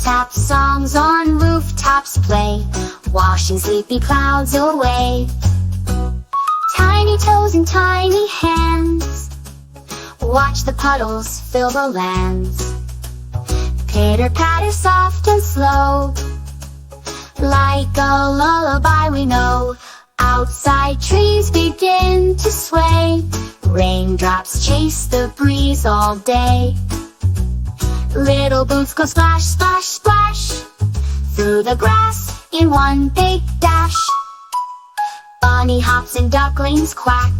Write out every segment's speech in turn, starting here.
tap songs on rooftops play, washing sleepy clouds away. Tiny toes and tiny hands watch the puddles fill the lands. Pitter-patter soft and slow, like a lullaby we know. Outside trees begin to sway, raindrops chase the breeze all day. Little boots go splash, splash, splash, through the grass in one big dash. Bunny hops and ducklings quack,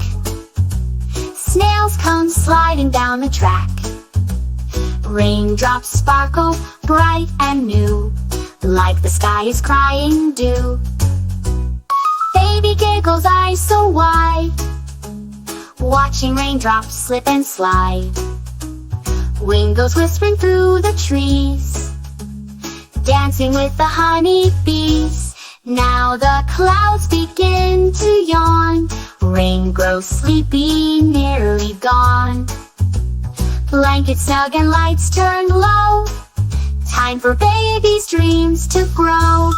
snails come sliding down the track. Raindrops sparkle bright and new, like the sky is crying dew. Baby giggles eyes so wide, watching raindrops slip and slide. Wind goes whispering through the trees, dancing with the honeybees. Now the clouds begin to yawn, rain grows sleepy, nearly gone. Blankets snug and lights turn low, time for baby's dreams to grow.